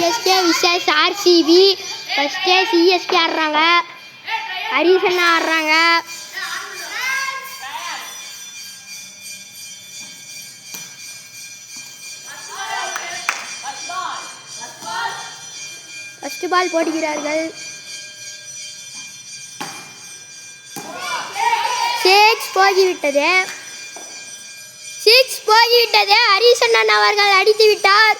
CSK vs RCB. ஃபர்ஸ்டே CSK ஆடுறாங்க, ஹரிசன் ஆடுறாங்க. ஃபர்ஸ்ட் பால் போடுகிறார்கள். 6 போகிவிட்டது. ஹரிசன் அவர்கள் அடித்து விட்டார்.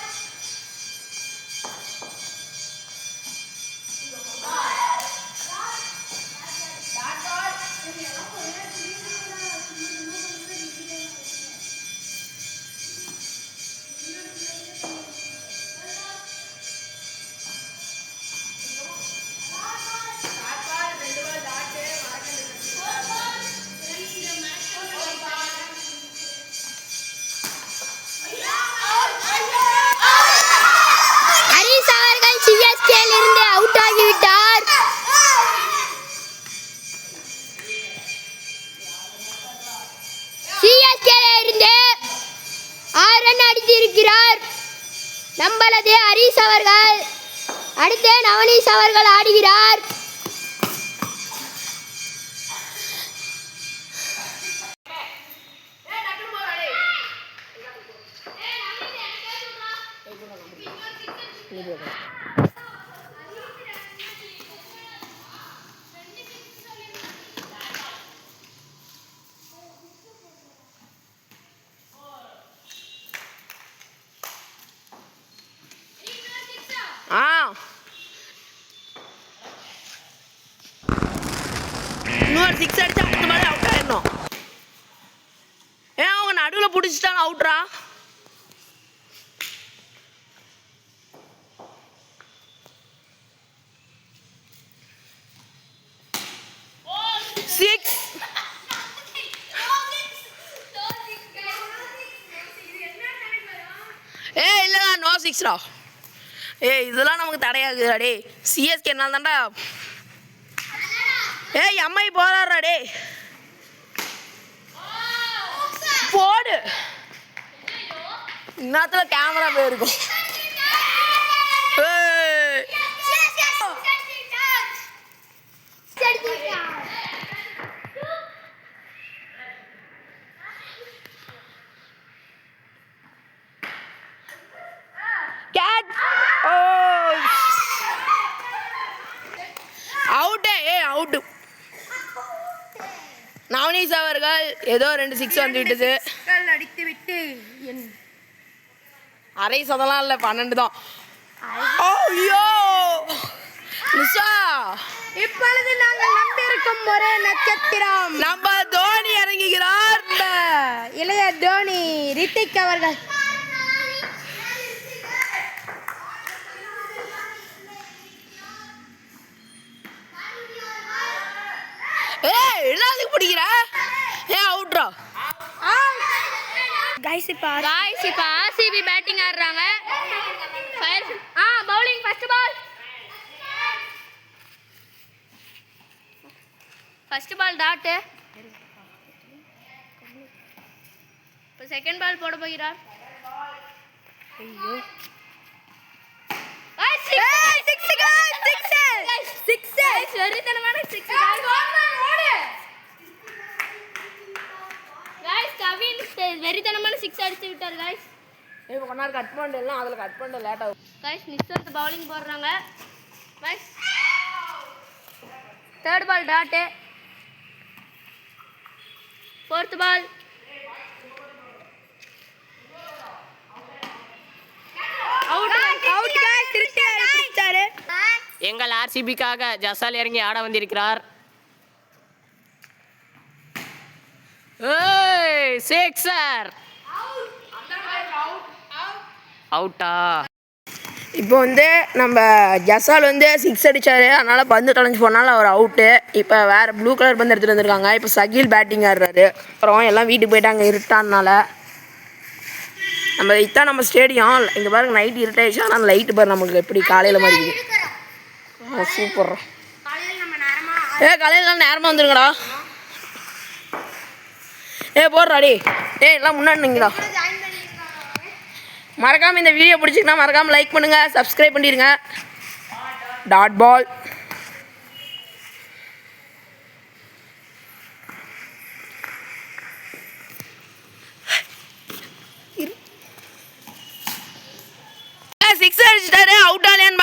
நம்மளது ஹரிஸ் அவர்கள். அடுத்து நவனீஷ் அவர்கள் ஆடுகிறார். இன்னொரு 6 அடிச்சா அடுத்த மாதிரி அவுட் ஆயிடணும். ஏன் அவங்க நடுவில் பிடிச்சிட்டாலும் அவுட்ரா. இல்லைடா, நோ 6டா. இதெல்லாம் நமக்கு தடையாகுதுடா. டே சிஎஸ்கே என்ன தான்டா. எம்ஐ போறாடா. டே போடு. இன்னத்துல கேமரா போயிருக்கும். அவுட்டு. நவனீஷ் அவர்கள் ஏதோ 2 6 வந்து விட்டது. அடித்து விட்டு அரை சதம்லாம் இல்லை, 12 தான். ஐயோ நிஷா, இப்பொழுது நாங்கள் நம்பியிருக்கும் ஒரே நட்சத்திரம் நம்ம தோனி இறங்குகிறார். இளைய தோனி ரித்திக் அவர்கள். எல்லாத்துக்கும் பிடிக்கிற அவுட்ரா. गाइस இப்ப ஆர்சிபி பேட்டிங் ஆடுறாங்க. Bowling first ball dot. இப்போ செகண்ட் பால் போட போகிறார். ஐயோ வெறித்தனமான 6. வெறித்தனமான 6 அடிச்சு விட்டார். गाइस இப்போ கொஞ்ச நேரம் கட் பண்ணலாம், அதில் கட் பண்ண லேட் ஆகும். गाइस நிஷாந்த் பவுலிங் போடுறாங்க. Guys third ball dot. Fourth ball out. Guys திருப்பி அடிச்சாரு. எங்கள் ஆர்சிபிக்காக ஜசால் இறங்கி ஆட வந்திருக்கிறார். சிக்ஸர் அவுட்டா. இப்போ வந்து நம்ம ஜசால் வந்து 6 அடித்தார், அதனால் பந்து தொலைஞ்சு போனாலும் அவர் அவுட்டு. இப்போ வேறு ப்ளூ கலர் பந்து எடுத்துகிட்டு வந்திருக்காங்க. இப்போ சகில் பேட்டிங் ஆடுறாரு. அப்புறம் எல்லாம் வீட்டுக்கு போயிட்டாங்க இருட்டானால. இதுதான் நம்ம ஸ்டேடியம். இங்கே பாருங்க நைட்டு இருட்டாயிடுச்சு, ஆனால் லைட்டு பாரு நம்மளுக்கு எப்படி காலையில் மாதிரி இருக்குது. சூப்பர். காலையில் நேரமாக வந்துருங்கடா. போடுறா. டே எல்லாம் முன்னாடிங்களா. மறக்காமல் இந்த வீடியோ பிடிச்சிங்கன்னா மறக்காமல் லைக் பண்ணுங்கள், சப்ஸ்கிரைப் பண்ணிடுங்க. Dot ball. சிக்ஸ் அடிச்சிட்டாரு, அவுட் ஆலையான்னு